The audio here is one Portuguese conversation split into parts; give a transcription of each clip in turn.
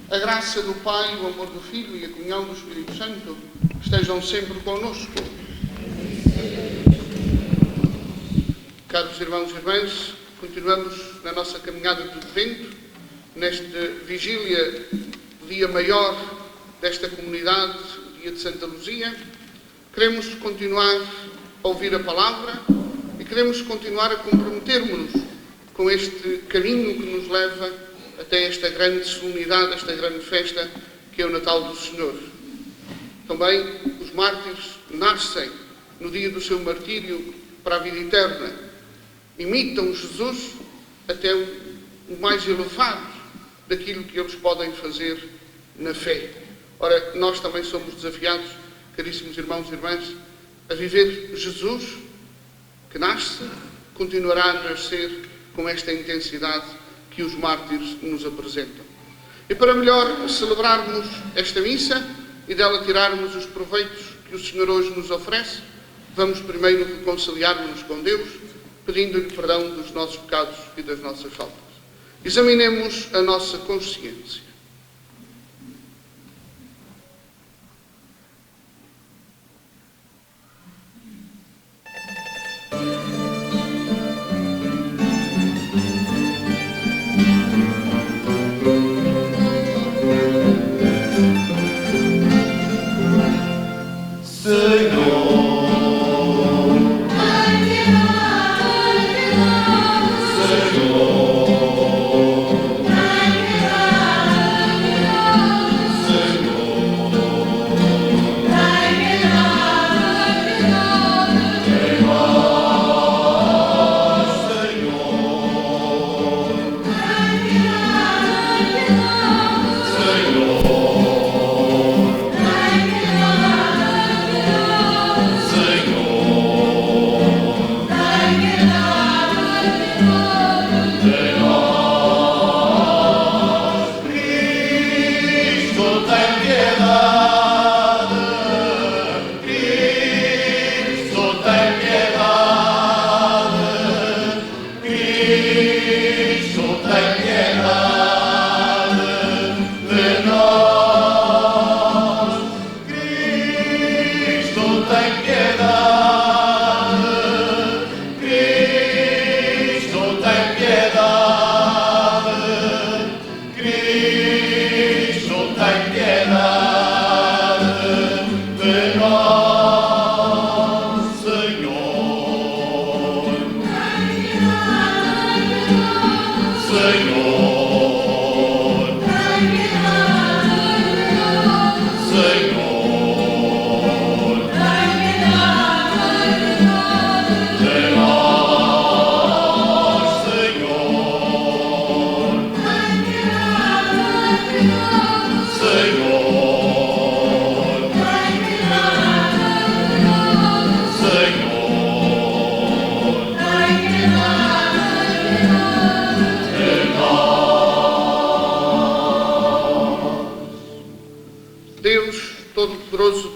A graça do Pai, o amor do Filho e a comunhão do Espírito Santo estejam sempre connosco. Caros irmãos e irmãs, continuamos na nossa caminhada do Advento, nesta vigília, dia maior desta comunidade, dia de Santa Luzia. Queremos continuar a ouvir a palavra e queremos continuar a comprometermos-nos com este caminho que nos leva até esta grande solenidade, esta grande festa que é o Natal do Senhor. Também os mártires nascem no dia do seu martírio para a vida eterna. Imitam Jesus até o mais elevado daquilo que eles podem fazer na fé. Ora, nós também somos desafiados, caríssimos irmãos e irmãs, a viver Jesus, que nasce, continuará a nascer com esta intensidade que os mártires nos apresentam. E para melhor celebrarmos esta missa e dela tirarmos os proveitos que o Senhor hoje nos oferece, vamos primeiro reconciliar-nos com Deus, pedindo-lhe perdão dos nossos pecados e das nossas faltas. Examinemos a nossa consciência.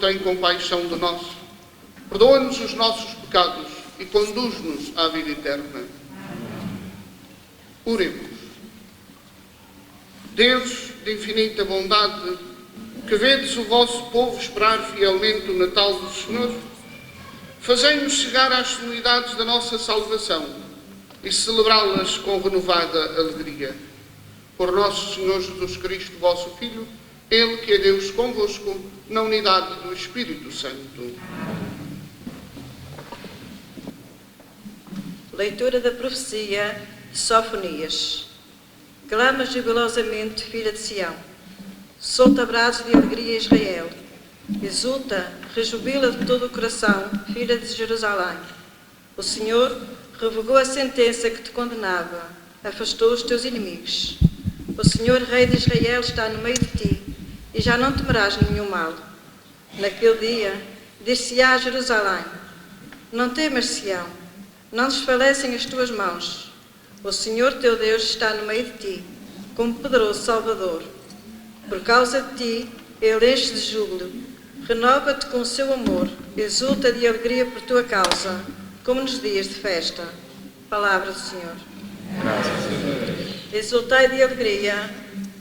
Tem compaixão de nós, perdoa-nos os nossos pecados e conduz-nos à vida eterna. Oremos. Deus de infinita bondade, que vedes o vosso povo esperar fielmente o Natal do Senhor, fazei-nos chegar às solenidades da nossa salvação e celebrá-las com renovada alegria. Por nosso Senhor Jesus Cristo, vosso Filho, Ele que é Deus convosco, na unidade do Espírito Santo. Leitura da profecia de Sofonias. Clama jubilosamente, filha de Sião. Solta braços de alegria, Israel. Exulta, rejubila de todo o coração, filha de Jerusalém. O Senhor revogou a sentença que te condenava, afastou os teus inimigos. O Senhor, Rei de Israel, está no meio de ti, e já não temerás nenhum mal. Naquele dia, dir-se-á a Jerusalém: não temas, Sião, não desfalecem as tuas mãos. O Senhor teu Deus está no meio de ti, como poderoso Salvador. Por causa de ti, Ele enche de júbilo, renova-te com o seu amor, exulta de alegria por tua causa, como nos dias de festa. Palavra do Senhor. Exultai de alegria,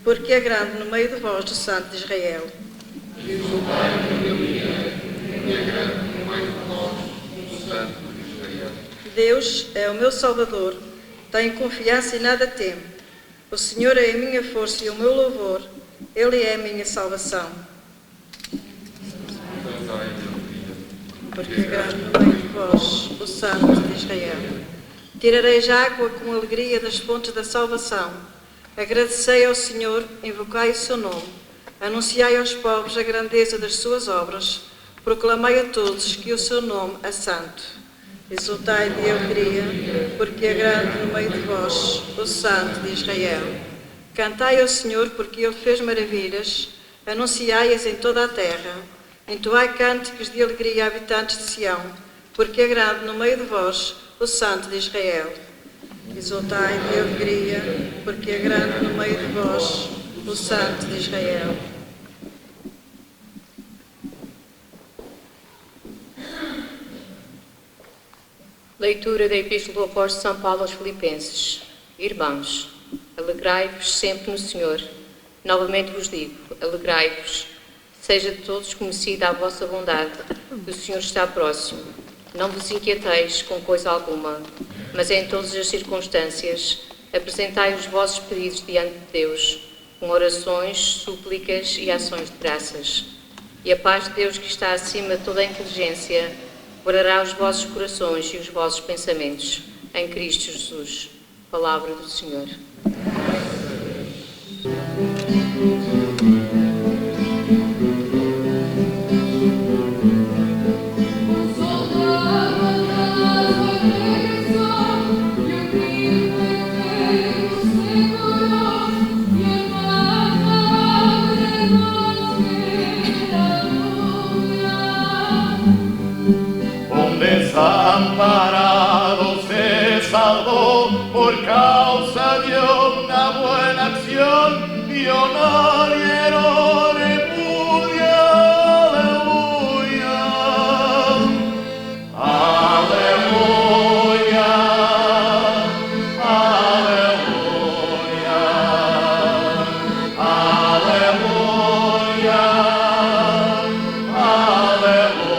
porque é grande no meio de vós o Santo de Israel. Exultai de alegria, porque é grande no meio de vós o Santo de Israel. Deus é o meu Salvador, tenho confiança e nada temo. O Senhor é a minha força e o meu louvor, Ele é a minha salvação. Porque é grande no meio de vós o Santo de Israel. Tirareis água com alegria das fontes da salvação. Agradecei ao Senhor, invocai o seu nome. Anunciai aos pobres a grandeza das suas obras. Proclamai a todos que o seu nome é santo. Exultai de alegria, porque é grande no meio de vós o Santo de Israel. Cantai ao Senhor, porque Ele fez maravilhas. Anunciai-as em toda a terra. Entoai cânticos de alegria, habitantes de Sião, porque é grande no meio de vós o Santo de Israel. Exultai de alegria, porque é grande no meio de vós o Santo de Israel. Leitura da Epístola do Apóstolo São Paulo aos Filipenses. Irmãos, alegrai-vos sempre no Senhor. Novamente vos digo, alegrai-vos. Seja de todos conhecida a vossa bondade, que o Senhor está próximo. Não vos inquieteis com coisa alguma, mas em todas as circunstâncias apresentai os vossos pedidos diante de Deus, com orações, súplicas e ações de graças. E a paz de Deus, que está acima de toda a inteligência, guardará os vossos corações e os vossos pensamentos em Cristo Jesus. Palavra do Senhor. Desamparado se salvó por causa de una buena acción y nadie lo repudia. Aleluya, aleluya, aleluya, aleluya, aleluya.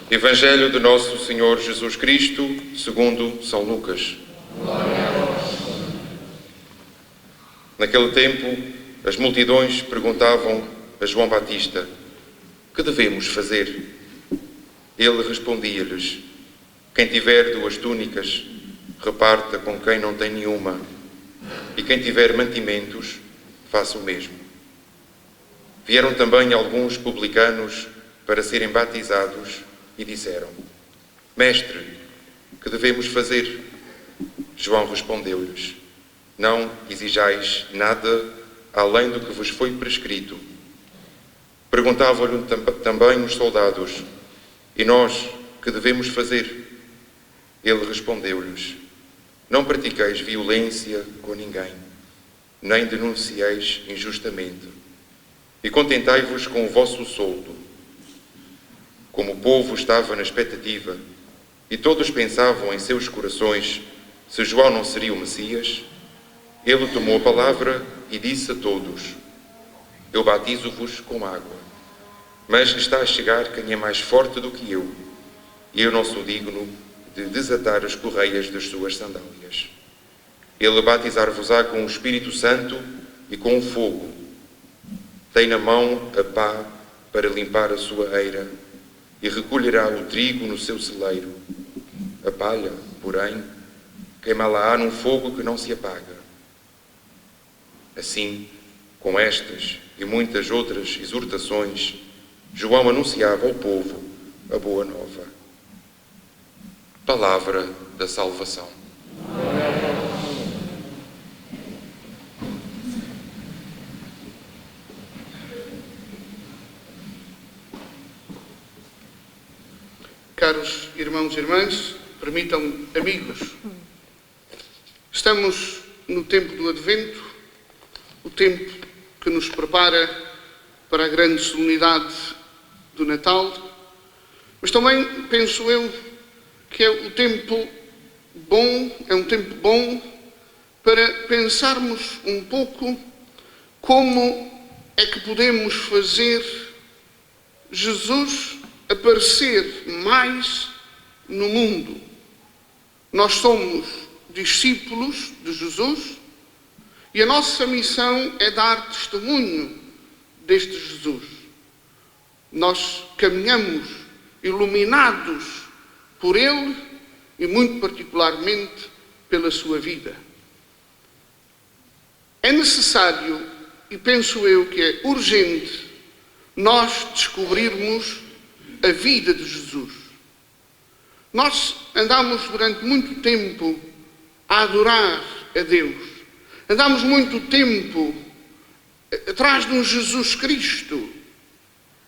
Evangelho de Nosso Senhor Jesus Cristo, segundo São Lucas. Naquele tempo, as multidões perguntavam a João Batista: que devemos fazer? Ele respondia-lhes: quem tiver 2 túnicas, reparta com quem não tem nenhuma, e quem tiver mantimentos, faça o mesmo. Vieram também alguns publicanos para serem batizados e disseram: Mestre, que devemos fazer? João respondeu-lhes: não exijais nada além do que vos foi prescrito. Perguntavam-lhe também os soldados: e nós, que devemos fazer? Ele respondeu-lhes: não pratiqueis violência com ninguém, nem denuncieis injustamente, e contentai-vos com o vosso soldo. Como o povo estava na expectativa, e todos pensavam em seus corações se João não seria o Messias, ele tomou a palavra e disse a todos: eu batizo-vos com água, mas está a chegar quem é mais forte do que eu, e eu não sou digno de desatar as correias das suas sandálias. Ele batizar-vos-á com o Espírito Santo e com o fogo. Tem na mão a pá para limpar a sua eira, e recolherá o trigo no seu celeiro. A palha, porém, queimá-la-á num fogo que não se apaga. Assim, com estas e muitas outras exortações, João anunciava ao povo a boa nova. Palavra da salvação. Caros irmãos e irmãs, permitam amigos, estamos no tempo do Advento, o tempo que nos prepara para a grande solenidade do Natal, mas também penso eu que é um tempo bom para pensarmos um pouco como é que podemos fazer Jesus aparecer mais no mundo. Nós somos discípulos de Jesus e a nossa missão é dar testemunho deste Jesus. Nós caminhamos iluminados por Ele e muito particularmente pela sua vida. É necessário, e penso eu que é urgente, nós descobrirmos a vida de Jesus. Nós andamos durante muito tempo a adorar a Deus. Andamos muito tempo atrás de um Jesus Cristo,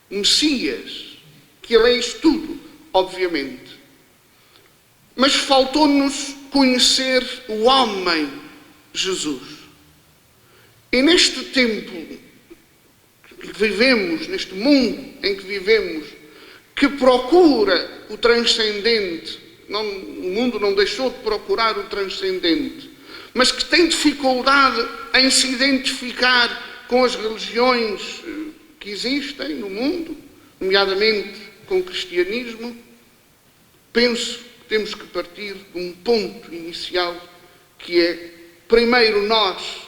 Messias, que Ele é isto tudo, obviamente. Mas faltou-nos conhecer o homem Jesus. E neste tempo que vivemos, neste mundo em que vivemos, que procura o transcendente, o mundo não deixou de procurar o transcendente, mas que tem dificuldade em se identificar com as religiões que existem no mundo, nomeadamente com o cristianismo, penso que temos que partir de um ponto inicial, que é, primeiro, nós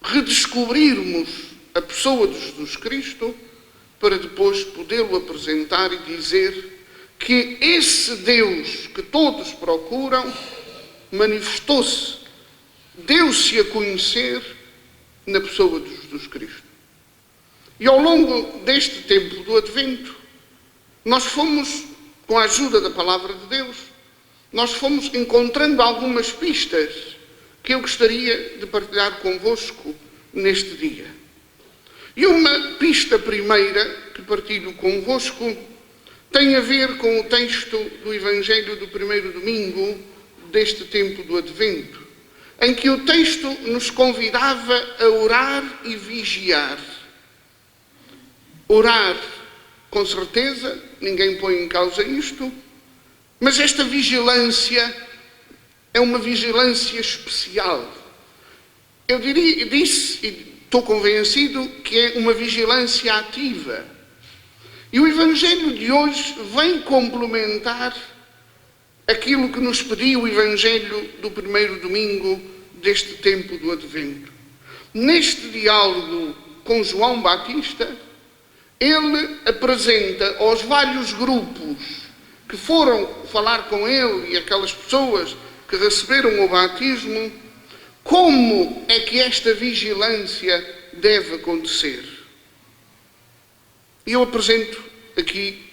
redescobrirmos a pessoa de Jesus Cristo, para depois podê-lo apresentar e dizer que esse Deus que todos procuram manifestou-se, deu-se a conhecer na pessoa de Jesus Cristo. E ao longo deste tempo do Advento, nós fomos, com a ajuda da Palavra de Deus, nós fomos encontrando algumas pistas que eu gostaria de partilhar convosco neste dia. E uma pista primeira que partilho convosco tem a ver com o texto do Evangelho do primeiro domingo deste tempo do Advento, em que o texto nos convidava a orar e vigiar. Orar, com certeza, ninguém põe em causa isto, mas esta vigilância é uma vigilância especial. Eu disse, e estou convencido, que é uma vigilância ativa. E o Evangelho de hoje vem complementar aquilo que nos pediu o Evangelho do primeiro domingo deste tempo do Advento. Neste diálogo com João Batista, ele apresenta aos vários grupos que foram falar com ele e aquelas pessoas que receberam o batismo, como é que esta vigilância deve acontecer. E eu apresento aqui,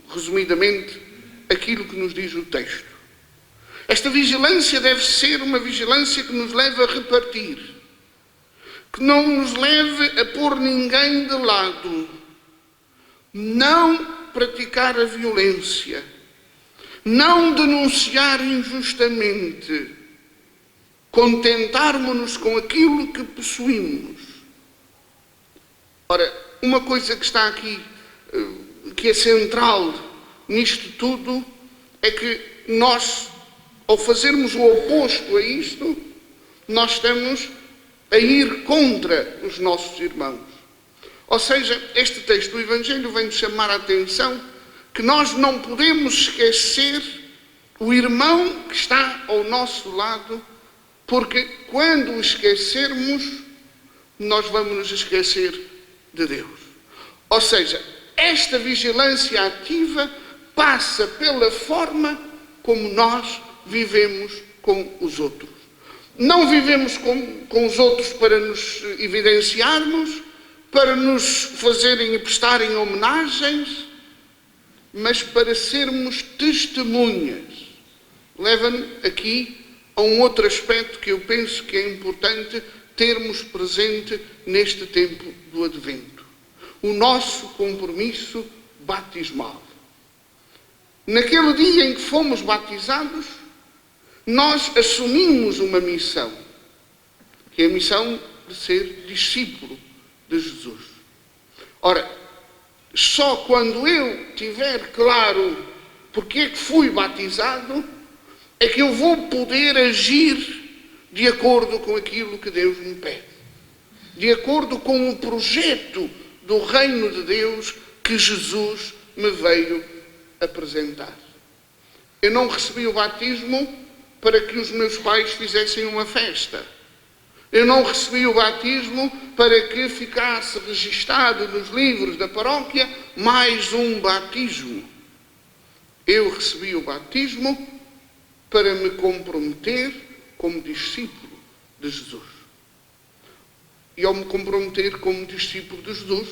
resumidamente, aquilo que nos diz o texto. Esta vigilância deve ser uma vigilância que nos leva a repartir, que não nos leve a pôr ninguém de lado, não praticar a violência, não denunciar injustamente, contentarmos-nos com aquilo que possuímos. Ora, uma coisa que está aqui, que é central nisto tudo, é que nós, ao fazermos o oposto a isto, nós estamos a ir contra os nossos irmãos. Ou seja, este texto do Evangelho vem-nos chamar a atenção que nós não podemos esquecer o irmão que está ao nosso lado, porque quando o esquecermos, nós vamos nos esquecer de Deus. Ou seja, esta vigilância ativa passa pela forma como nós vivemos com os outros. Não vivemos com os outros para nos evidenciarmos, para nos fazerem e prestarem homenagens, mas para sermos testemunhas. Leva-me aqui a um outro aspecto que eu penso que é importante termos presente neste tempo do Advento. O nosso compromisso batismal. Naquele dia em que fomos batizados, nós assumimos uma missão, que é a missão de ser discípulo de Jesus. Ora, só quando eu tiver claro porque é que fui batizado, é que eu vou poder agir de acordo com aquilo que Deus me pede, de acordo com o projeto do reino de Deus que Jesus me veio apresentar. Eu não recebi o batismo para que os meus pais fizessem uma festa. Eu não recebi o batismo para que ficasse registado nos livros da paróquia mais um batismo. Eu recebi o batismo para me comprometer como discípulo de Jesus. E ao me comprometer como discípulo de Jesus,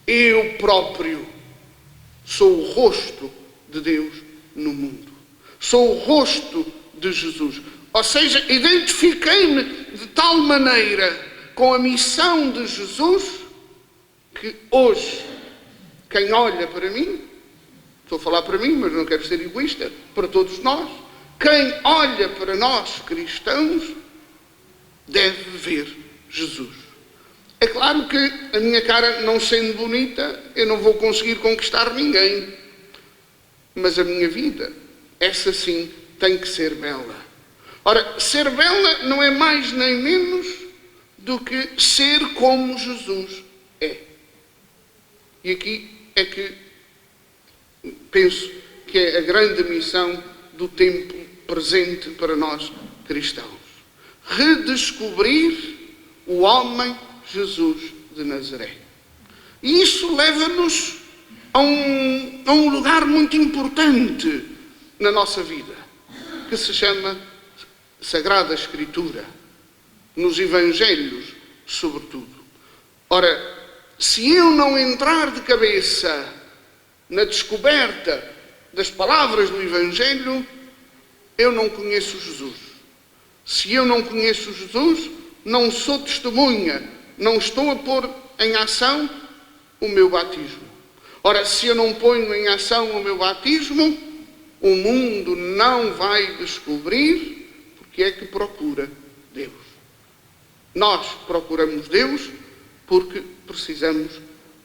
eu próprio sou o rosto de Deus no mundo. Sou o rosto de Jesus. Ou seja, identifiquei-me de tal maneira com a missão de Jesus que hoje, quem olha para mim, estou a falar para mim, mas não quero ser egoísta, para todos nós, quem olha para nós cristãos deve ver Jesus. É claro que a minha cara não sendo bonita, eu não vou conseguir conquistar ninguém, mas a minha vida, essa sim, tem que ser bela. Ora, ser bela não é mais nem menos do que ser como Jesus é. E aqui é que penso que é a grande missão do tempo presente para nós cristãos. Redescobrir o homem Jesus de Nazaré. E isso leva-nos a um lugar muito importante na nossa vida, que se chama Sagrada Escritura, nos Evangelhos, sobretudo. Ora, se eu não entrar de cabeça na descoberta das palavras do Evangelho, eu não conheço Jesus. Se eu não conheço Jesus, não sou testemunha, não estou a pôr em ação o meu batismo. Ora, se eu não ponho em ação o meu batismo, o mundo não vai descobrir porque é que procura Deus. Nós procuramos Deus porque precisamos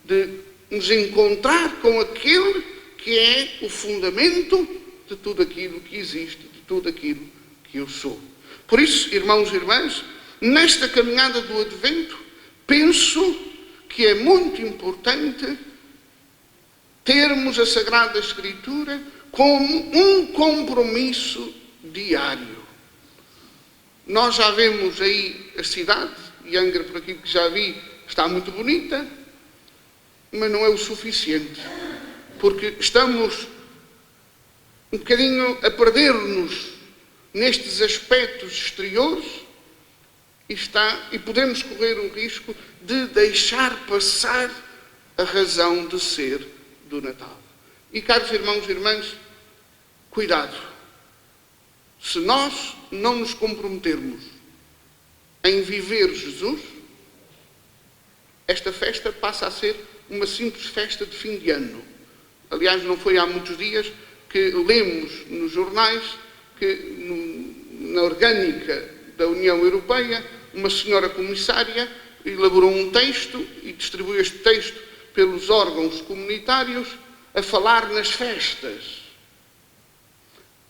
de nos encontrar com aquele que é o fundamento de tudo aquilo que existe, de tudo aquilo que eu sou. Por isso, irmãos e irmãs, nesta caminhada do Advento, penso que é muito importante termos a Sagrada Escritura como um compromisso diário. Nós já vemos aí a cidade, e Angra, por aquilo que já vi, está muito bonita, mas não é o suficiente, porque estamos um bocadinho a perder-nos nestes aspectos exteriores e podemos correr o risco de deixar passar a razão de ser do Natal. E, caros irmãos e irmãs, cuidado. Se nós não nos comprometermos em viver Jesus, esta festa passa a ser uma simples festa de fim de ano. Aliás, não foi há muitos dias que lemos nos jornais que na orgânica da União Europeia, uma senhora comissária elaborou um texto e distribuiu este texto pelos órgãos comunitários a falar nas festas.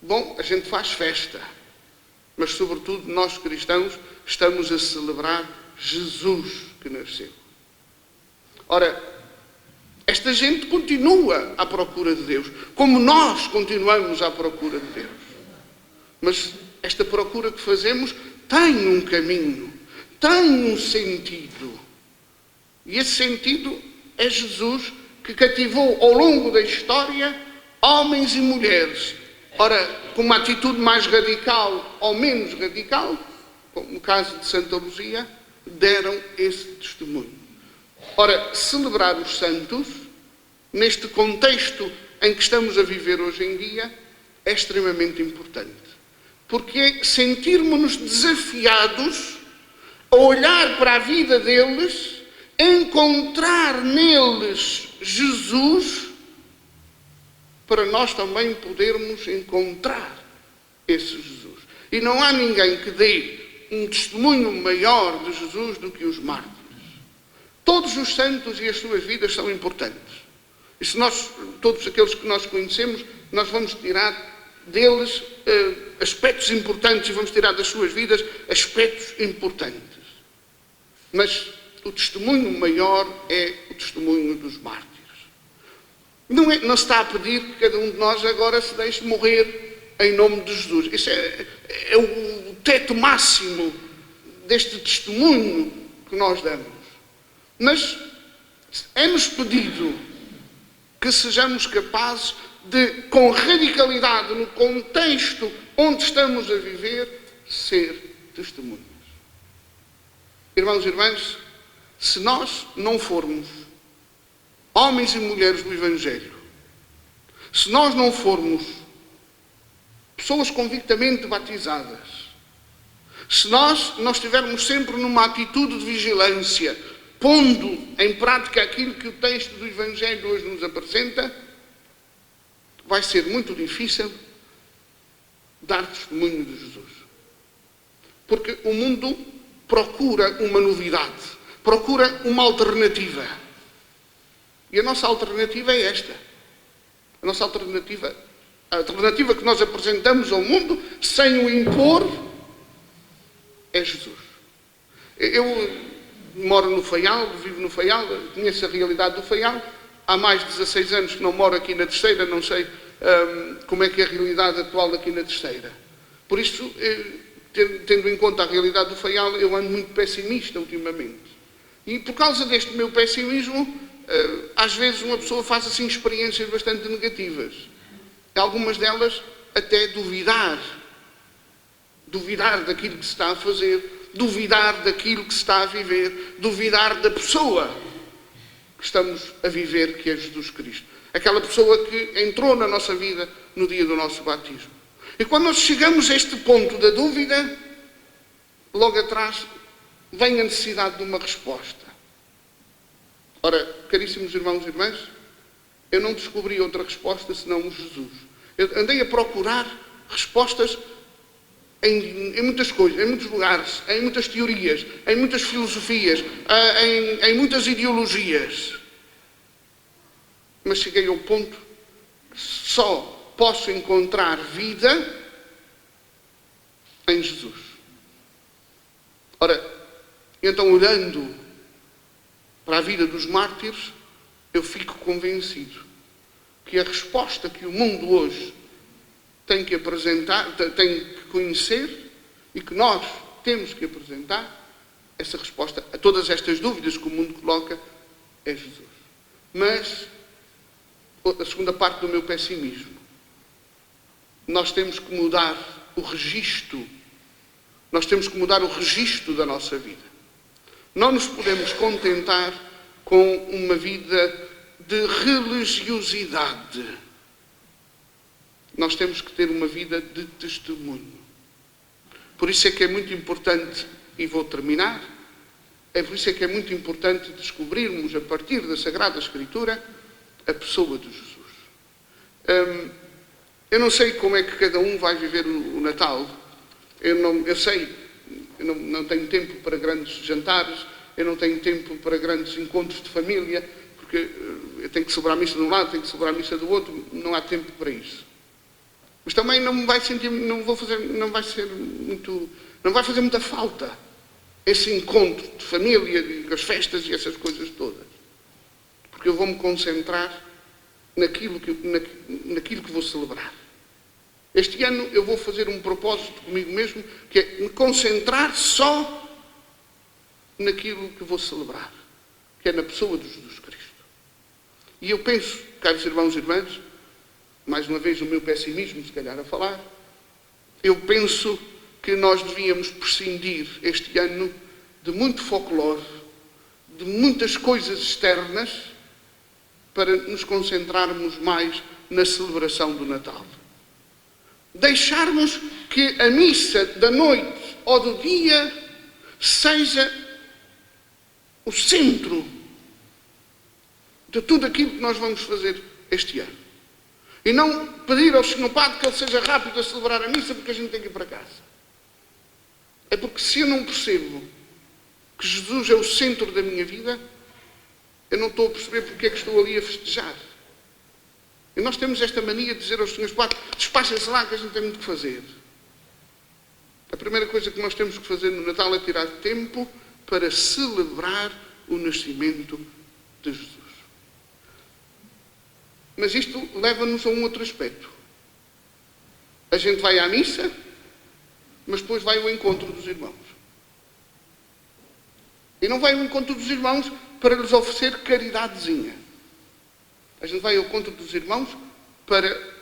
Bom, a gente faz festa, mas sobretudo nós cristãos estamos a celebrar Jesus que nasceu. Ora, esta gente continua à procura de Deus, como nós continuamos à procura de Deus. Mas esta procura que fazemos tem um caminho, tem um sentido. E esse sentido é Jesus que cativou ao longo da história homens e mulheres. Ora, com uma atitude mais radical ou menos radical, como no caso de Santa Luzia, deram esse testemunho. Ora, celebrar os santos, neste contexto em que estamos a viver hoje em dia, é extremamente importante. Porque é sentirmos-nos desafiados a olhar para a vida deles, encontrar neles Jesus, para nós também podermos encontrar esse Jesus. E não há ninguém que dê um testemunho maior de Jesus do que os mártires. Todos os santos e as suas vidas são importantes. E se nós, todos aqueles que nós conhecemos, nós vamos tirar deles aspectos importantes e vamos tirar das suas vidas aspectos importantes. Mas o testemunho maior é o testemunho dos mártires. Não se está a pedir que cada um de nós agora se deixe morrer em nome de Jesus. Isso é o teto máximo deste testemunho que nós damos. Mas é-nos pedido que sejamos capazes de, com radicalidade, no contexto onde estamos a viver, ser testemunhas. Irmãos e irmãs, se nós não formos homens e mulheres do Evangelho, se nós não formos pessoas convictamente batizadas, se nós não estivermos sempre numa atitude de vigilância, pondo em prática aquilo que o texto do Evangelho hoje nos apresenta, vai ser muito difícil dar testemunho de Jesus. Porque o mundo procura uma novidade, procura uma alternativa. E a nossa alternativa é esta. A nossa alternativa, a alternativa que nós apresentamos ao mundo, sem o impor, é Jesus. Eu moro no Faial, vivo no Faial, conheço a realidade do Faial. Há mais de 16 anos que não moro aqui na Terceira, não sei como é que é a realidade atual aqui na Terceira. Por isso, tendo em conta a realidade do Faial, eu ando muito pessimista ultimamente. E por causa deste meu pessimismo, às vezes uma pessoa faz assim experiências bastante negativas. Algumas delas até duvidar daquilo que se está a fazer, duvidar daquilo que se está a viver, duvidar da pessoa que estamos a viver, que é Jesus Cristo. Aquela pessoa que entrou na nossa vida no dia do nosso batismo. E quando nós chegamos a este ponto da dúvida, logo atrás vem a necessidade de uma resposta. Ora, caríssimos irmãos e irmãs, eu não descobri outra resposta senão Jesus. Eu andei a procurar respostas em muitas coisas, em muitos lugares, em muitas teorias, em muitas filosofias, em muitas ideologias. Mas cheguei ao ponto que só posso encontrar vida em Jesus. Ora, então olhando para a vida dos mártires, eu fico convencido que a resposta que o mundo hoje tem que apresentar, tem que conhecer e que nós temos que apresentar, essa resposta a todas estas dúvidas que o mundo coloca é Jesus. Mas a segunda parte do meu pessimismo, nós temos que mudar o registro, nós temos que mudar o registro da nossa vida. Não nos podemos contentar com uma vida de religiosidade. Nós temos que ter uma vida de testemunho. Por isso é que é muito importante, e vou terminar, É por isso que é muito importante descobrirmos, a partir da Sagrada Escritura, a pessoa de Jesus. Eu não sei como é que cada um vai viver o Natal. Eu não tenho tempo para grandes jantares, eu não tenho tempo para grandes encontros de família, porque eu tenho que celebrar a missa de um lado, tenho que celebrar a missa do outro, não há tempo para isso. Mas também não vai fazer muita falta esse encontro de família, as festas e essas coisas todas. Porque eu vou-me concentrar naquilo que vou celebrar. Este ano eu vou fazer um propósito comigo mesmo, que é me concentrar só naquilo que vou celebrar, que é na pessoa de Jesus Cristo. E eu penso, caros irmãos e irmãs, mais uma vez o meu pessimismo, se calhar a falar, eu penso que nós devíamos prescindir este ano de muito folclore, de muitas coisas externas, para nos concentrarmos mais na celebração do Natal. Deixarmos que a missa da noite ou do dia seja o centro de tudo aquilo que nós vamos fazer este ano. E não pedir ao Senhor Padre que ele seja rápido a celebrar a missa porque a gente tem que ir para casa. É porque se eu não percebo que Jesus é o centro da minha vida, eu não estou a perceber porque é que estou ali a festejar. E nós temos esta mania de dizer aos senhores Padre, despachem-se lá que a gente tem muito que fazer. A primeira coisa que nós temos que fazer no Natal é tirar tempo para celebrar o nascimento de Jesus. Mas isto leva-nos a um outro aspecto. A gente vai à missa, mas depois vai ao encontro dos irmãos. E não vai ao encontro dos irmãos para lhes oferecer caridadezinha. A gente vai ao encontro dos irmãos para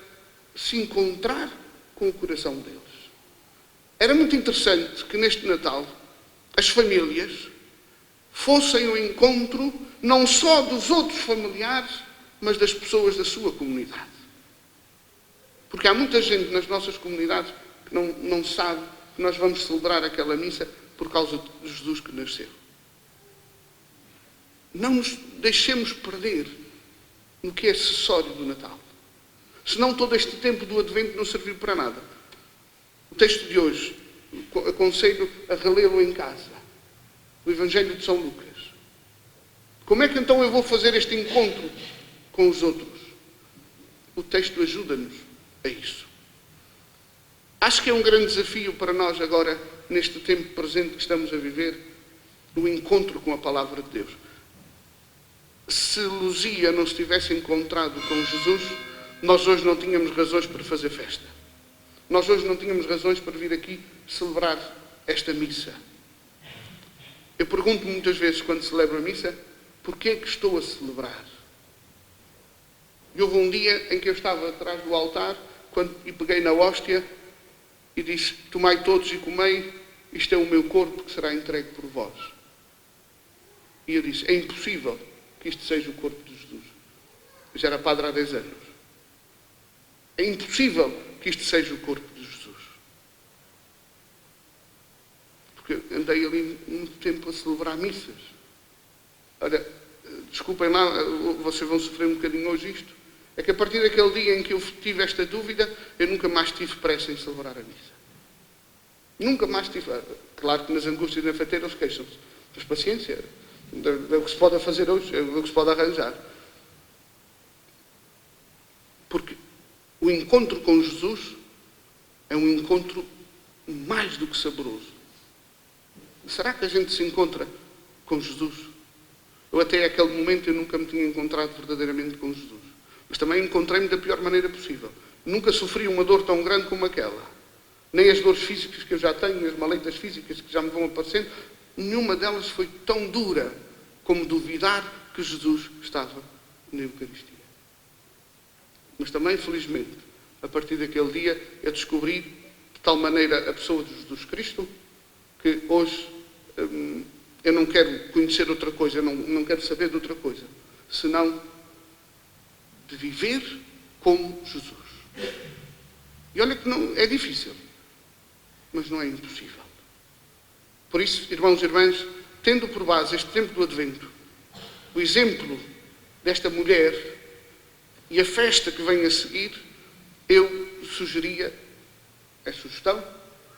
se encontrar com o coração deles. Era muito interessante que neste Natal as famílias fossem ao encontro não só dos outros familiares, mas das pessoas da sua comunidade. Porque há muita gente nas nossas comunidades que não sabe que nós vamos celebrar aquela missa por causa de Jesus que nasceu. Não nos deixemos perder no que é acessório do Natal. Senão todo este tempo do Advento não serviu para nada. O texto de hoje, aconselho a relê-lo em casa. O Evangelho de São Lucas. Como é que então eu vou fazer este encontro com os outros? O texto ajuda-nos a isso. Acho que é um grande desafio para nós agora, neste tempo presente que estamos a viver, o encontro com a Palavra de Deus. Se Luzia não se tivesse encontrado com Jesus, nós hoje não tínhamos razões para fazer festa. Nós hoje não tínhamos razões para vir aqui celebrar esta missa. Eu pergunto muitas vezes, quando celebro a missa, porquê é que estou a celebrar? E houve um dia em que eu estava atrás do altar e peguei na hóstia e disse, tomai todos e comei, isto é o meu corpo que será entregue por vós. E eu disse, é impossível que isto seja o corpo de Jesus. Eu já era padre há 10 anos. É impossível que isto seja o corpo de Jesus. Porque andei ali muito tempo a celebrar missas. Olha, desculpem lá, vocês vão sofrer um bocadinho hoje isto. É que a partir daquele dia em que eu tive esta dúvida, eu nunca mais tive pressa em celebrar a missa. Nunca mais tive. Claro que nas angústias da feiteira eles queixam-se. Mas paciência, é o que se pode fazer hoje, é o que se pode arranjar. Porque o encontro com Jesus é um encontro mais do que saboroso. Será que a gente se encontra com Jesus? Eu até aquele momento eu nunca me tinha encontrado verdadeiramente com Jesus. Mas também encontrei-me da pior maneira possível. Nunca sofri uma dor tão grande como aquela. Nem as dores físicas que eu já tenho, nem as maleitas físicas que já me vão aparecendo, nenhuma delas foi tão dura como duvidar que Jesus estava na Eucaristia. Mas também, felizmente, a partir daquele dia, eu descobri de tal maneira a pessoa de Jesus Cristo que hoje eu não quero conhecer outra coisa, eu não quero saber de outra coisa, senão de viver como Jesus. E olha que não é difícil, mas não é impossível. Por isso, irmãos e irmãs, tendo por base este tempo do Advento, o exemplo desta mulher e a festa que vem a seguir, eu sugeria, é sugestão,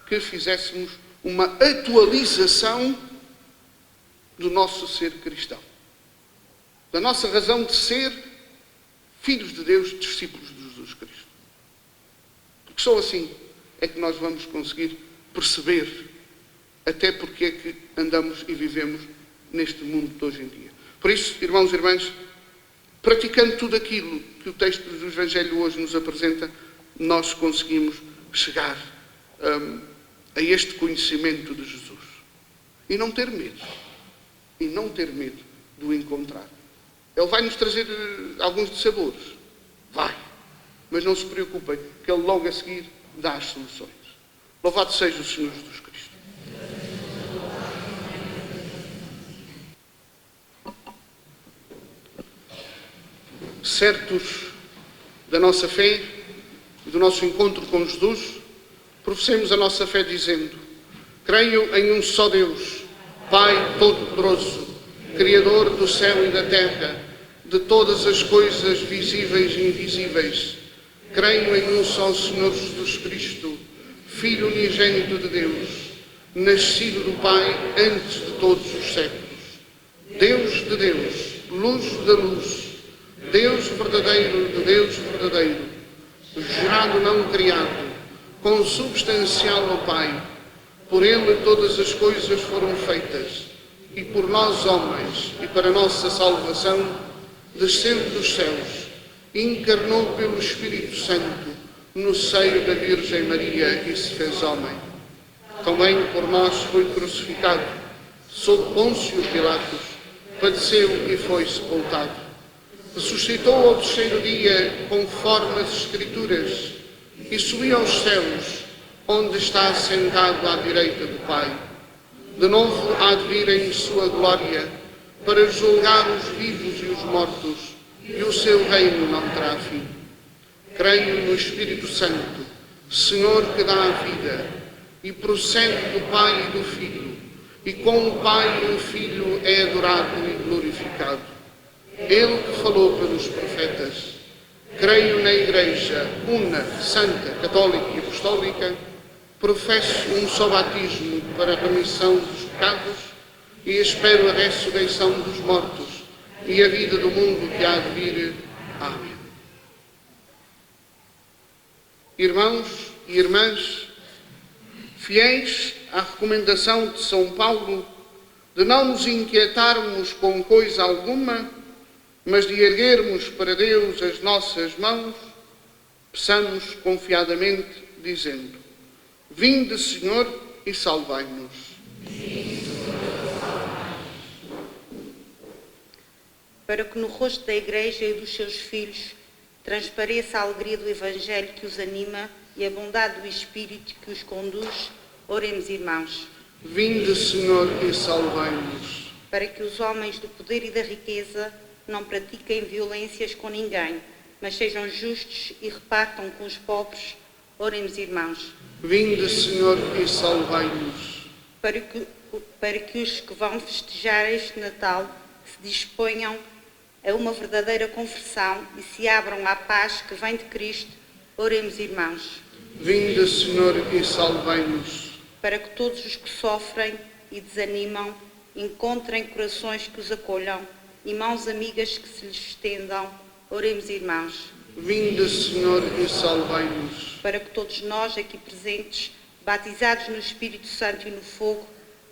que fizéssemos uma atualização do nosso ser cristão, da nossa razão de ser filhos de Deus, discípulos de Jesus Cristo. Porque só assim é que nós vamos conseguir perceber até porque é que andamos e vivemos neste mundo de hoje em dia. Por isso, irmãos e irmãs, praticando tudo aquilo que o texto do Evangelho hoje nos apresenta, nós conseguimos chegar a este conhecimento de Jesus. E não ter medo. E não ter medo de o encontrar. Ele vai nos trazer alguns dissabores. Vai. Mas não se preocupem, que Ele logo a seguir dá as soluções. Louvado seja o Senhor Jesus Cristo. Certos da nossa fé e do nosso encontro com Jesus, professemos a nossa fé dizendo: creio em um só Deus, Pai Todo-Poderoso, Criador do céu e da terra, de todas as coisas visíveis e invisíveis. Creio em um só Senhor Jesus Cristo, Filho unigênito de Deus, nascido do Pai antes de todos os séculos. Deus de Deus, luz da luz, Deus verdadeiro de Deus verdadeiro, gerado não criado, consubstancial ao Pai. Por Ele todas as coisas foram feitas, e por nós homens, e para nossa salvação, desceu dos céus, encarnou pelo Espírito Santo, no seio da Virgem Maria, e se fez homem. Também por nós foi crucificado, sob Pôncio Pilatos, padeceu e foi sepultado. Ressuscitou ao terceiro dia, conforme as Escrituras, e subiu aos céus, onde está sentado à direita do Pai. De novo há de vir em sua glória, para julgar os vivos e os mortos, e o seu reino não terá fim. Creio no Espírito Santo, Senhor que dá a vida, e procede do Pai e do Filho, e com o Pai e o Filho é adorado e glorificado. Ele que falou pelos profetas. Creio na Igreja una, santa, católica e apostólica, professo um só batismo para a remissão dos pecados e espero a ressurreição dos mortos e a vida do mundo que há de vir. Amém. Irmãos e irmãs, fiéis à recomendação de São Paulo de não nos inquietarmos com coisa alguma, mas de erguermos para Deus as nossas mãos, peçamos confiadamente, dizendo: vinde, Senhor, e salvai-nos. Para que no rosto da Igreja e dos seus filhos transpareça a alegria do Evangelho que os anima e a bondade do Espírito que os conduz, oremos, irmãos. Vinde, Senhor, e salvai-nos. Para que os homens do poder e da riqueza não pratiquem violências com ninguém, mas sejam justos e repartam com os pobres, oremos, irmãos. Vinde, Senhor, e salvai-nos. Para que os que vão festejar este Natal se disponham a uma verdadeira conversão e se abram à paz que vem de Cristo, oremos, irmãos. Vinde, Senhor, e salvai-nos. Para que todos os que sofrem e desanimam encontrem corações que os acolham e mãos amigas que se lhes estendam, oremos, irmãos. Vinde, Senhor, e salvai-nos. Para que todos nós aqui presentes, batizados no Espírito Santo e no fogo,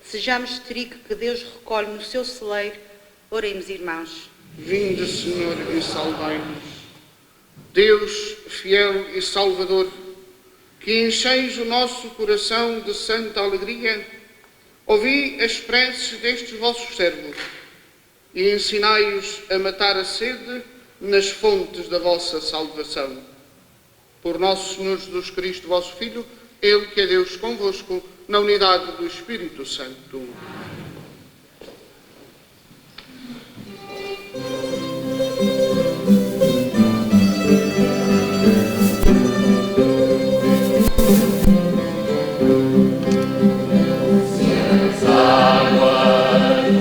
sejamos trigo que Deus recolhe no seu celeiro, oremos, irmãos. Vinde, Senhor, e salvai-nos. Deus, fiel e salvador, que encheis o nosso coração de santa alegria, ouvi as preces destes vossos servos e ensinai-os a matar a sede nas fontes da vossa salvação. Por nosso Senhor Jesus Cristo, vosso Filho, Ele que é Deus convosco, na unidade do Espírito Santo. Águas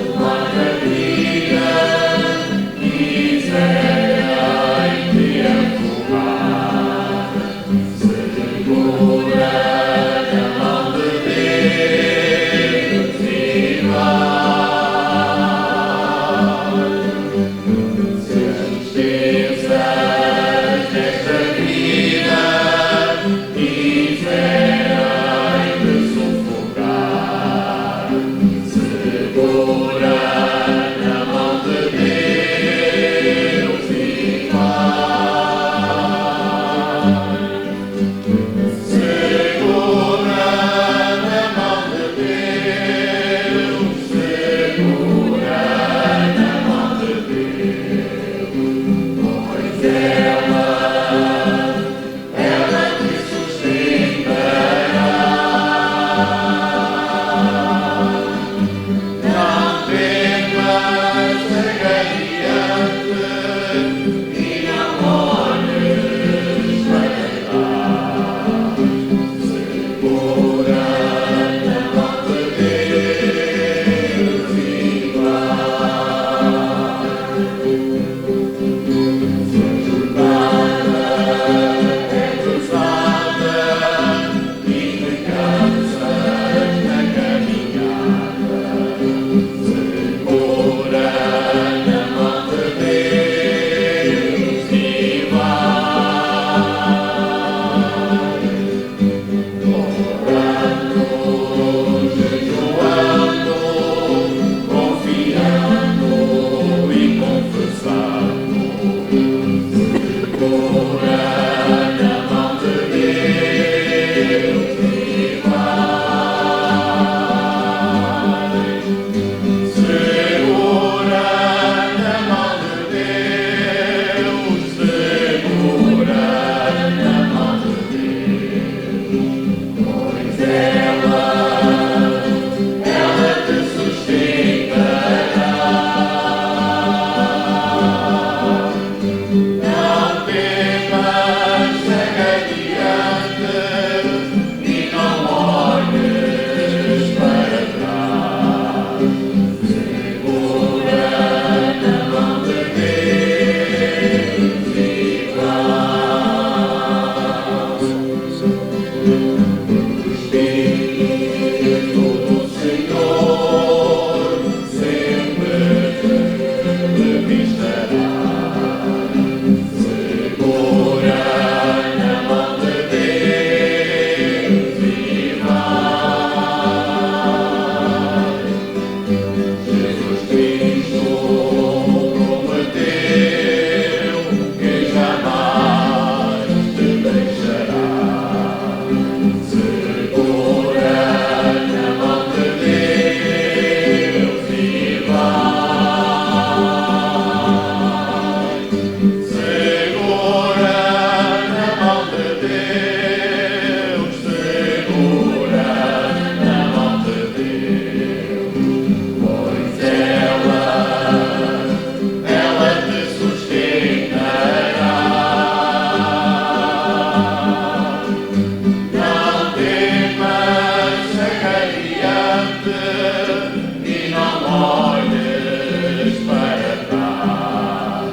olhes para trás,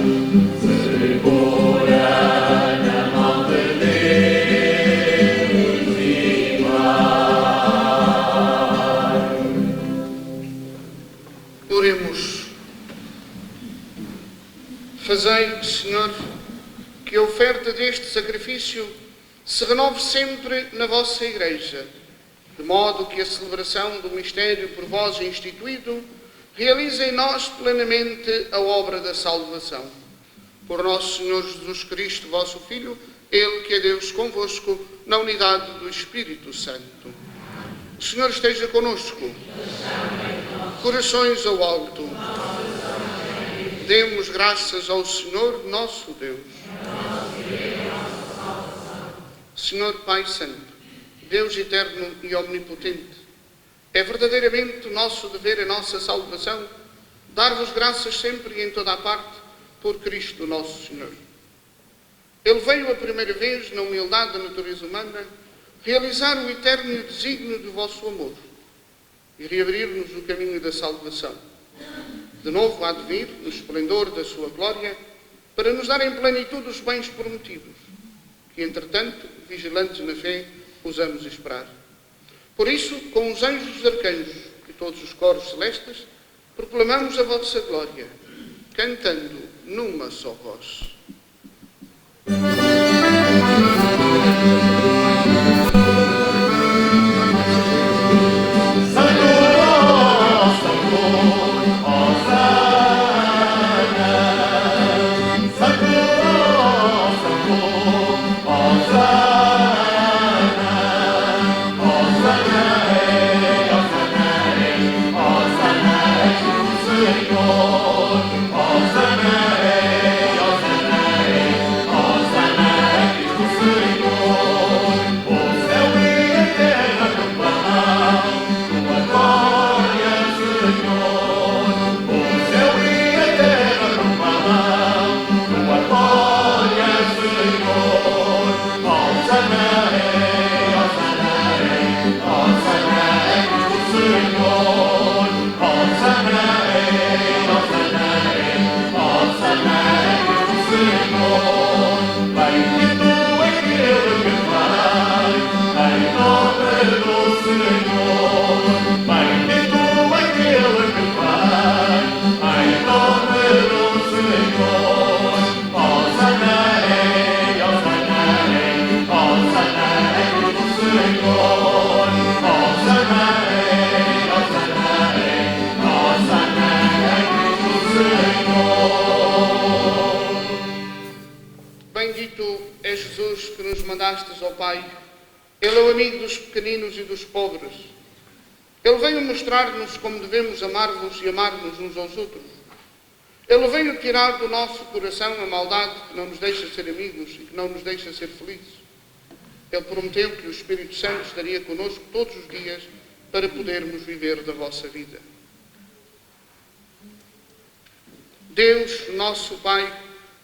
segura na mão de Deus e vai. Oremos. Fazei, Senhor, que a oferta deste sacrifício se renove sempre na vossa Igreja, de modo que a celebração do mistério por vós instituído realize em nós plenamente a obra da salvação. Por nosso Senhor Jesus Cristo, vosso Filho, Ele que é Deus convosco, na unidade do Espírito Santo. O Senhor esteja conosco. Corações ao alto. Demos graças ao Senhor, nosso Deus. Senhor Pai Santo, Deus eterno e omnipotente, é verdadeiramente o nosso dever, a nossa salvação, dar-vos graças sempre e em toda a parte por Cristo nosso Senhor. Ele veio a primeira vez, na humildade da natureza humana, realizar o eterno desígnio do vosso amor e reabrir-nos o caminho da salvação. De novo há de vir, no esplendor da sua glória, para nos dar em plenitude os bens prometidos, que, entretanto, vigilantes na fé, usamos esperar. Por isso, com os anjos e os arcanjos e todos os coros celestes, proclamamos a vossa glória, cantando numa só voz. Mandastes ao Pai, Ele é o amigo dos pequeninos e dos pobres. Ele veio mostrar-nos como devemos amar-vos e amar-nos uns aos outros. Ele veio tirar do nosso coração a maldade que não nos deixa ser amigos e que não nos deixa ser felizes. Ele prometeu que o Espírito Santo estaria conosco todos os dias para podermos viver da vossa vida. Deus, nosso Pai,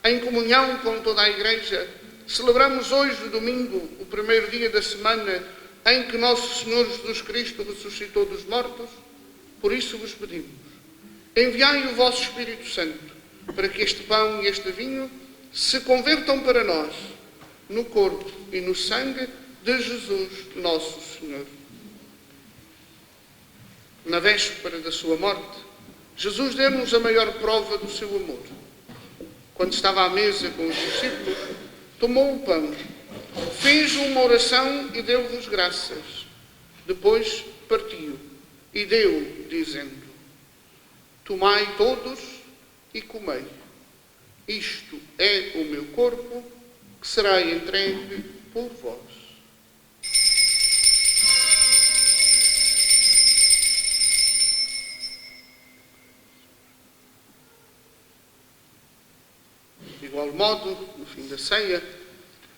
em comunhão com toda a Igreja, celebramos hoje, domingo, o primeiro dia da semana em que nosso Senhor Jesus Cristo ressuscitou dos mortos. Por isso vos pedimos, enviai o vosso Espírito Santo para que este pão e este vinho se convertam para nós no corpo e no sangue de Jesus, nosso Senhor. Na véspera da sua morte, Jesus deu-nos a maior prova do seu amor. Quando estava à mesa com os discípulos, tomou o pão, fez uma oração e deu-vos graças. Depois partiu e deu, dizendo: tomai todos e comei. Isto é o meu corpo, que será entregue por vós. De igual modo, no fim da ceia,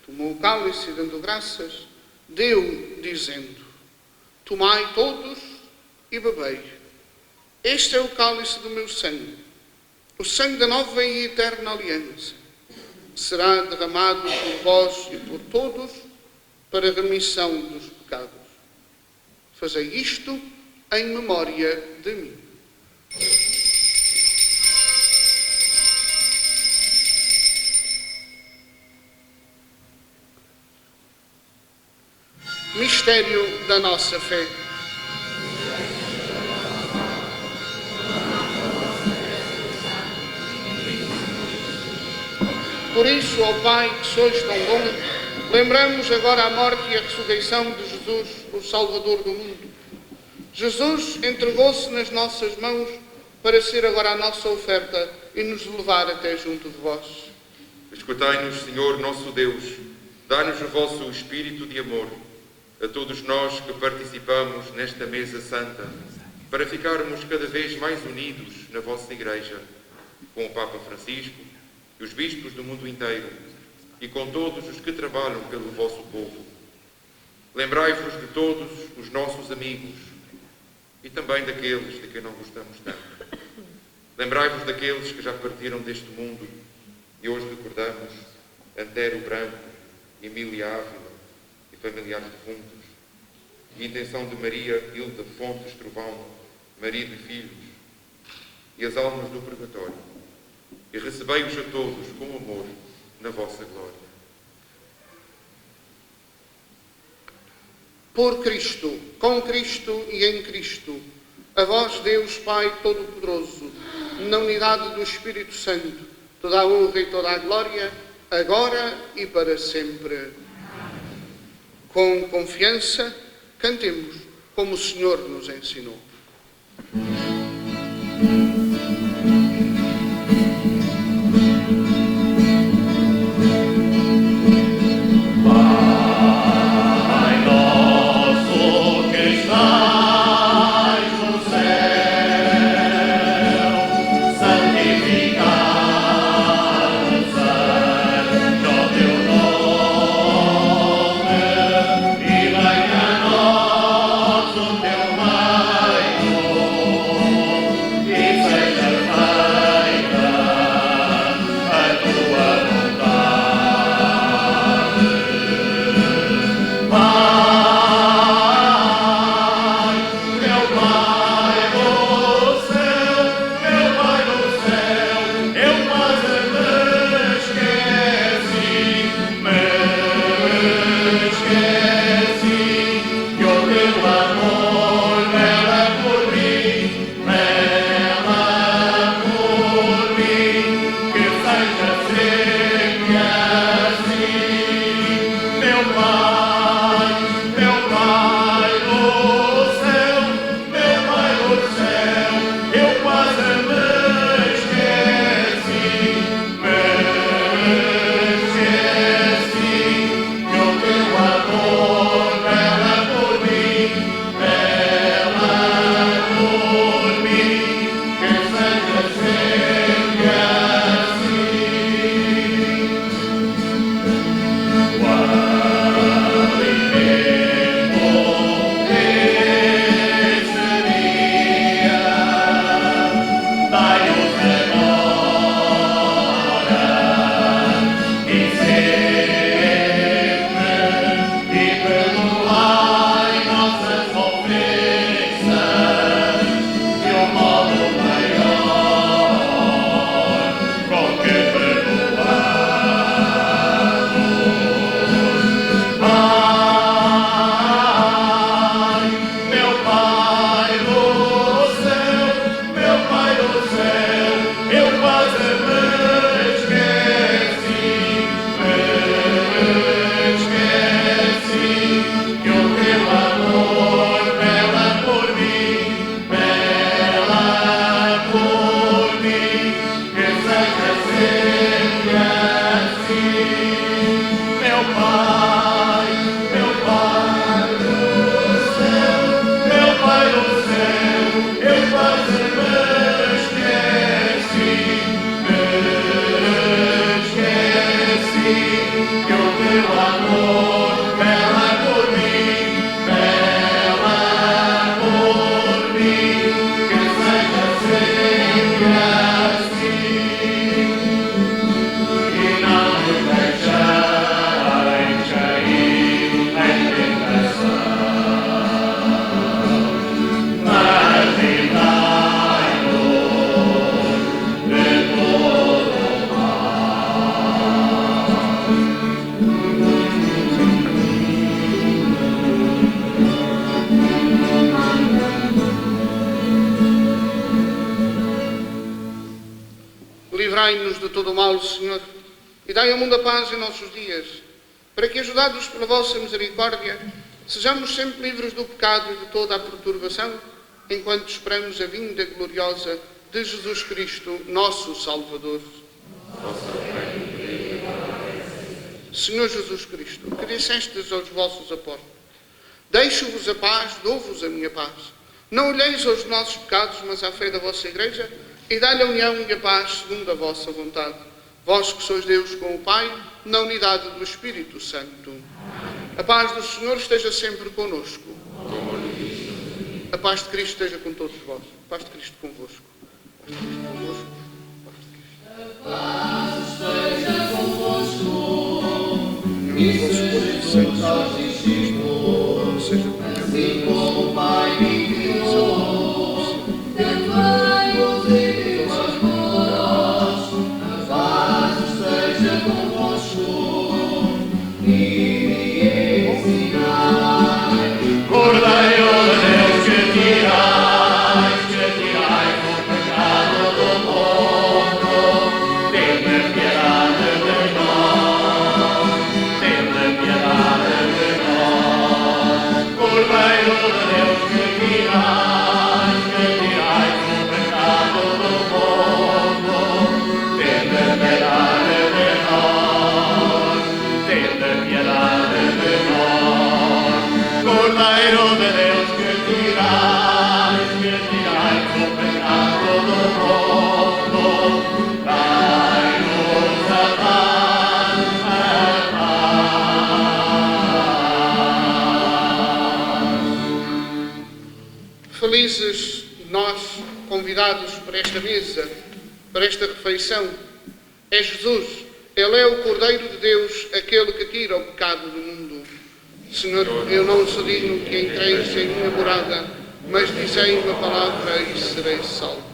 tomou o cálice e, dando graças, deu, dizendo: tomai todos e bebei. Este é o cálice do meu sangue, o sangue da nova e eterna aliança. Será derramado por vós e por todos para a remissão dos pecados. Fazei isto em memória de mim. mistério da nossa fé. Por isso, ó Pai, que sois tão bom, lembramos agora a morte e a ressurreição de Jesus, o Salvador do mundo. Jesus entregou-se nas nossas mãos para ser agora a nossa oferta e nos levar até junto de vós. Escutai-nos, Senhor nosso Deus, dá-nos o vosso espírito de amor, a todos nós que participamos nesta mesa santa, para ficarmos cada vez mais unidos na vossa Igreja, com o Papa Francisco e os bispos do mundo inteiro, e com todos os que trabalham pelo vosso povo. Lembrai-vos de todos os nossos amigos, e também daqueles de quem não gostamos tanto. Lembrai-vos daqueles que já partiram deste mundo, e hoje recordamos Antero Branco, Emília Ávila e familiares defuntos, e a intenção de Maria Hilda Fontes Trovão, marido e filhos, e as almas do purgatório, e recebei-os a todos com amor na vossa glória. Por Cristo, com Cristo e em Cristo, a vós, Deus Pai Todo-Poderoso, na unidade do Espírito Santo, toda a honra e toda a glória, agora e para sempre. Com confiança, cantemos como o Senhor nos ensinou. Seja livrai-nos de todo o mal, Senhor, e dai ao mundo a paz em nossos dias, para que, ajudados pela vossa misericórdia, sejamos sempre livres do pecado e de toda a perturbação, enquanto esperamos a vinda gloriosa de Jesus Cristo, nosso Salvador. Senhor Jesus Cristo, que dissestes aos vossos apóstolos: deixo-vos a paz, dou-vos a minha paz. Não olheis aos nossos pecados, mas à fé da vossa Igreja, e dai-lhe a união e a paz segundo a vossa vontade. Vós que sois Deus com o Pai, na unidade do Espírito Santo. A paz do Senhor esteja sempre connosco. A paz de Cristo esteja com todos vós. A paz de Cristo convosco. A paz de Cristo convosco. A paz de Cristo. A paz esteja convosco. E seja Assim como o Pai me enviou, enviai-vos e vós vós. A paz esteja convosco e me ensinai. Cordeiro de Deus, que tirais o pecado do mundo, tende piedade de nós, tende piedade de nós. Cordeiro de Deus, que tirais o pecado do mundo, tende piedade de nós, tende piedade de nós. Cordeiro de Deus, que tirais o pecado do mundo, dai-nos a paz, a paz. Felizes nós, convidados para esta mesa, para esta refeição. É Jesus, Ele é o Cordeiro de Deus, aquele que tira o pecado do mundo. Senhor, eu não sou digno que entreis em minha morada, mas dizei uma palavra e serei salvo.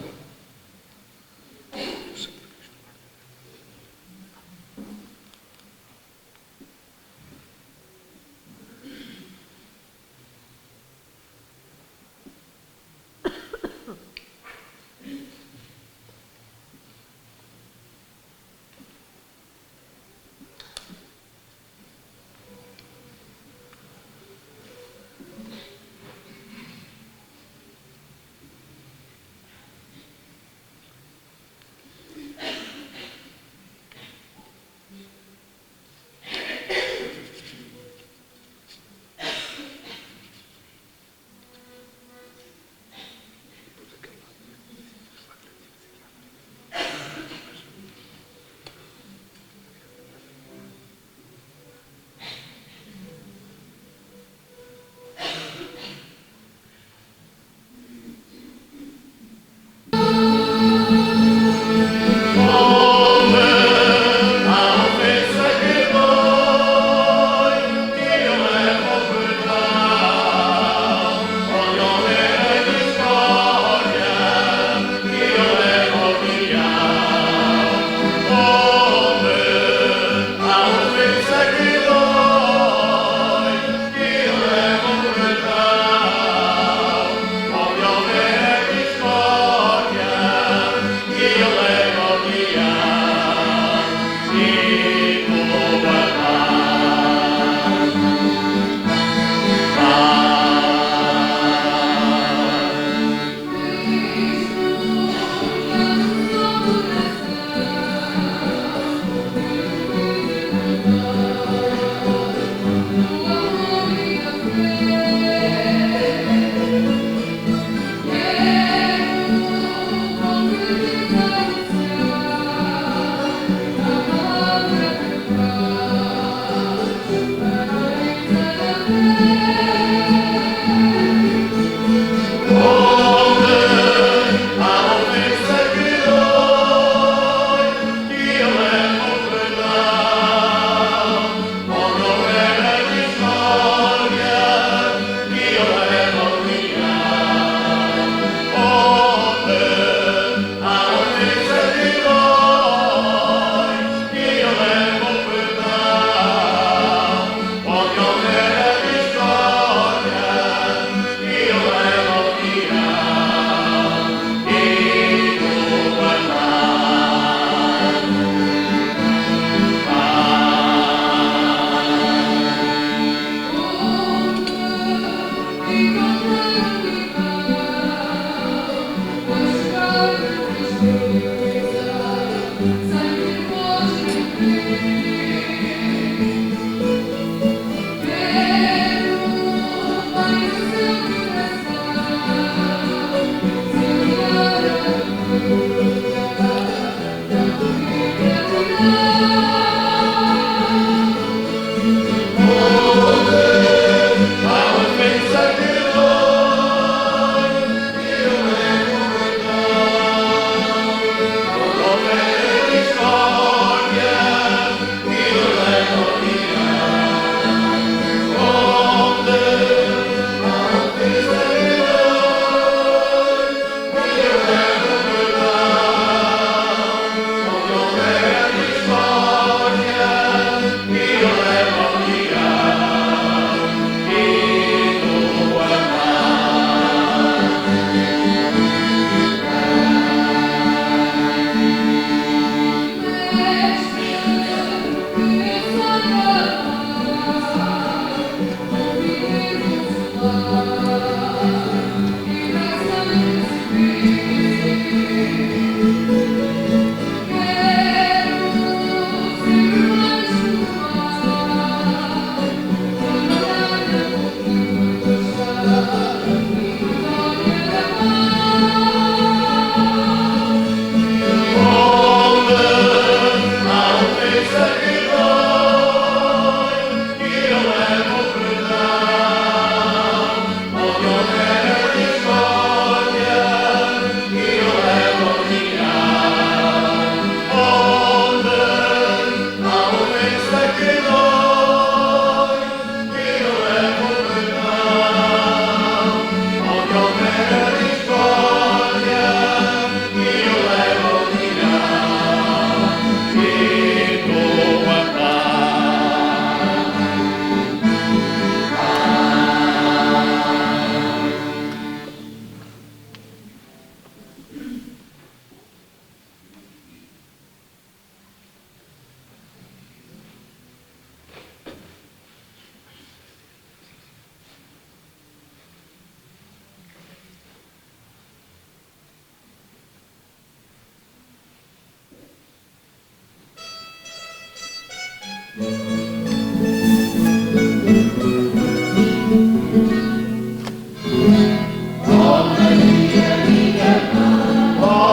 Ó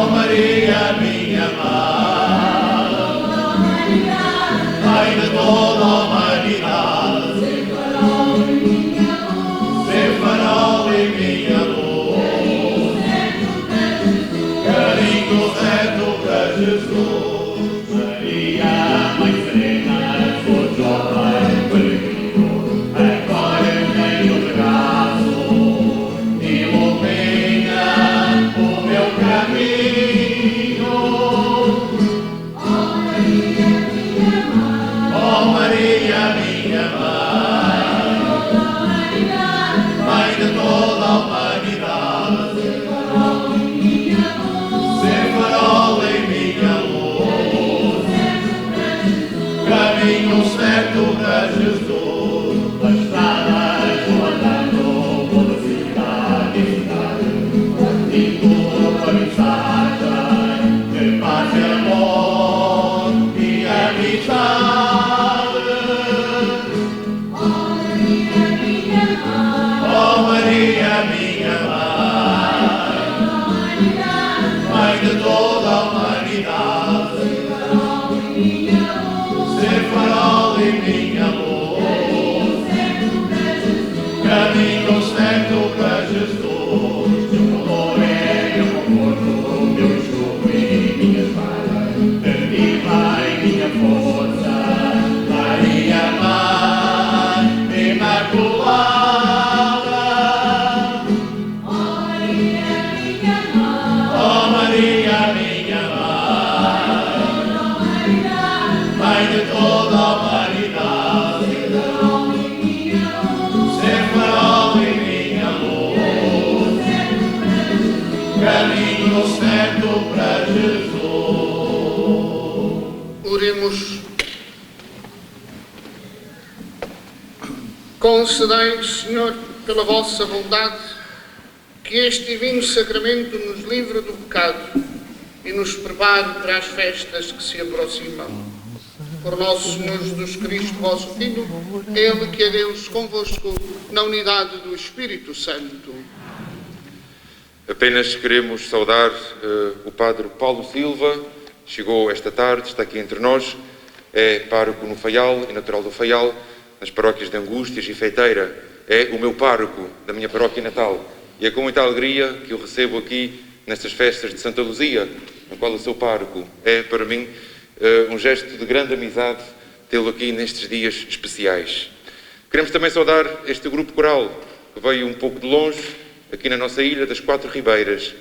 Maria, minha mãe, Mãe de toda a humanidade, ser farol em minha luz, caminho certo para Jesus. Maria, Mãe serena, sou jovem peregrino, agora tenho de graça, ilumina o meu caminho. Ó Maria, minha mãe, Mãe de toda a humanidade, ser farol em minha luz, caminho certo para Jesus. As estradas vou andando, velocidade e cidade, e tua mensagem de paz e amor e amizade. Ó Maria, minha mãe, Mãe de toda a humanidade, ser farol em minha luz, caminho certo para Jesus. Meu calor é meu conforto, meu enxugo e minha espada, de ti vai minha força, Maria, Mãe Imaculada. Ó Maria, minha mãe, Mãe de toda a humanidade, ser farol em minha luz, caminho certo para Jesus. Oremos. Concedei, Senhor, pela vossa bondade, que este divino sacramento nos livre do pecado e nos prepare para as festas que se aproximam. Por nosso Senhor Jesus Cristo, vosso Filho, Ele que é Deus convosco, na unidade do Espírito Santo. Apenas queremos saudar o Padre Paulo Silva, chegou esta tarde, está aqui entre nós, é pároco no Faial e natural do Faial, nas paróquias de Angústias e Feiteira, é o meu pároco da minha paróquia natal. E é com muita alegria que eu recebo aqui, nestas festas de Santa Luzia, na qual eu sou pároco. É para mim um gesto de grande amizade tê-lo aqui nestes dias especiais. Queremos também saudar este grupo coral, que veio um pouco de longe, aqui na nossa ilha das Quatro Ribeiras,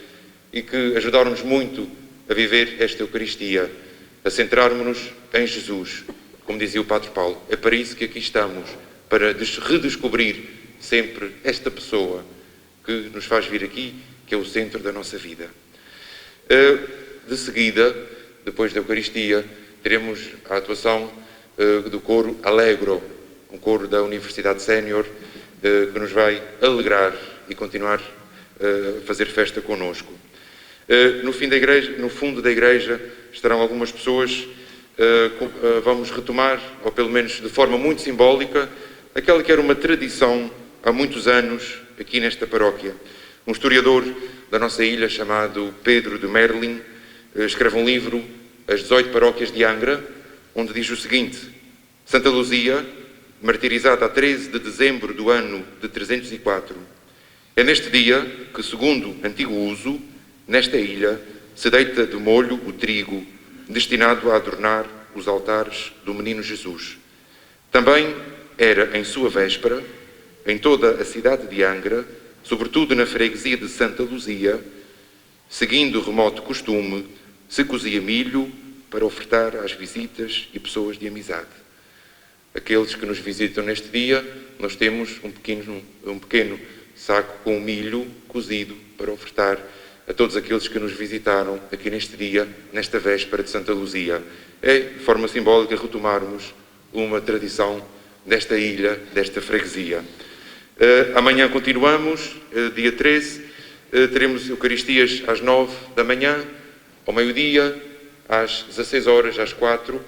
e que ajudaram-nos muito a viver esta Eucaristia, a centrarmos-nos em Jesus. Como dizia o Padre Paulo, é para isso que aqui estamos, para redescobrir sempre esta pessoa que nos faz vir aqui, que é o centro da nossa vida. De seguida, depois da Eucaristia, teremos a atuação do coro Allegro, um coro da Universidade Sénior, que nos vai alegrar e continuar a fazer festa connosco. No fundo da igreja estarão algumas pessoas, vamos retomar, ou pelo menos de forma muito simbólica, aquela que era uma tradição há muitos anos aqui nesta paróquia. Um historiador da nossa ilha chamado Pedro de Merlin escreve um livro, As 18 Paróquias de Angra, onde diz o seguinte: Santa Luzia, martirizada a 13 de dezembro do ano de 304, é neste dia que, segundo antigo uso, nesta ilha se deita de molho o trigo, destinado a adornar os altares do menino Jesus. Também era em sua véspera, em toda a cidade de Angra, sobretudo na freguesia de Santa Luzia, seguindo o remoto costume, se cozia milho para ofertar às visitas e pessoas de amizade. Aqueles que nos visitam neste dia, nós temos um pequeno saco com milho cozido para ofertar a todos aqueles que nos visitaram aqui neste dia, nesta véspera de Santa Luzia. É, de forma simbólica, retomarmos uma tradição desta ilha, desta freguesia. Amanhã continuamos, dia 13, teremos Eucaristias às 9 da manhã, ao meio-dia, às 16 horas, às 4,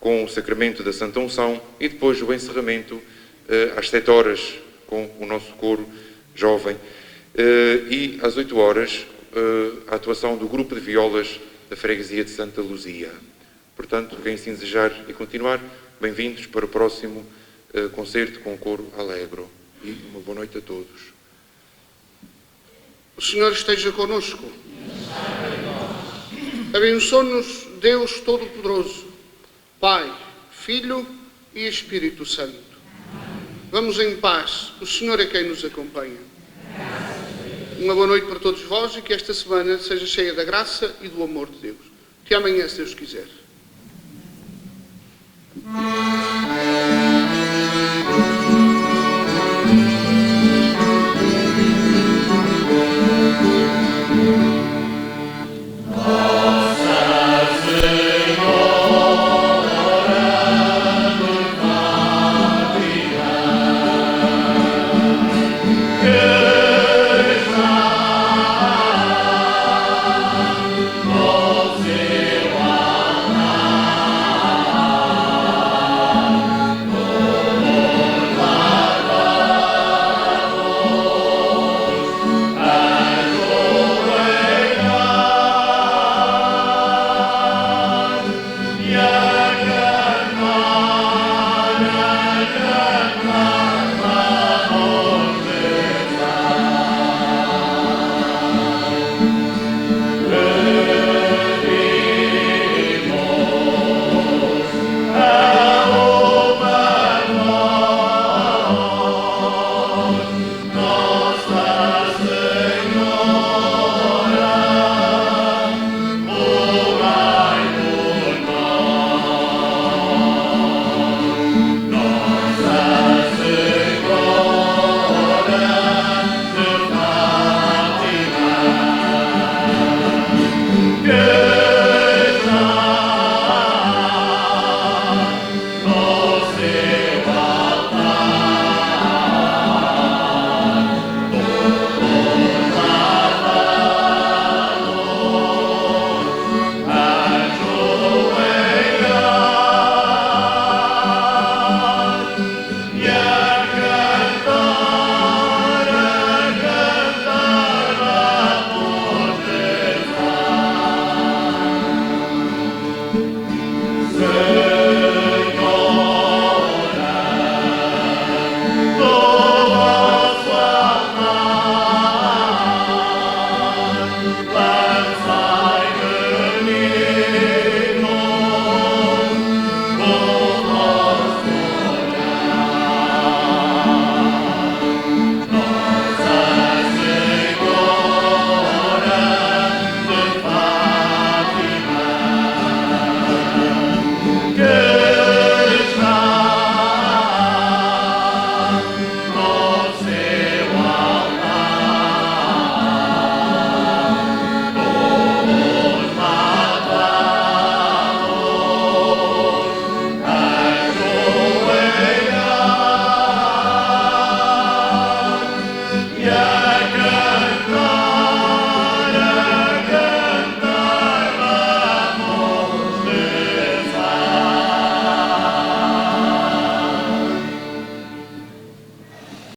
com o sacramento da Santa Unção e depois o encerramento às 7 horas com o nosso coro jovem e às 8 horas a atuação do grupo de violas da freguesia de Santa Luzia. Portanto, quem assim desejar e continuar, bem-vindos para o próximo concerto com o coro Alegro. E uma boa noite a todos. O Senhor esteja conosco. Abençoe-nos Deus Todo-Poderoso, Pai, Filho e Espírito Santo. Vamos em paz. O Senhor é quem nos acompanha. Uma boa noite para todos vós e que esta semana seja cheia da graça e do amor de Deus. Até amanhã, se Deus quiser.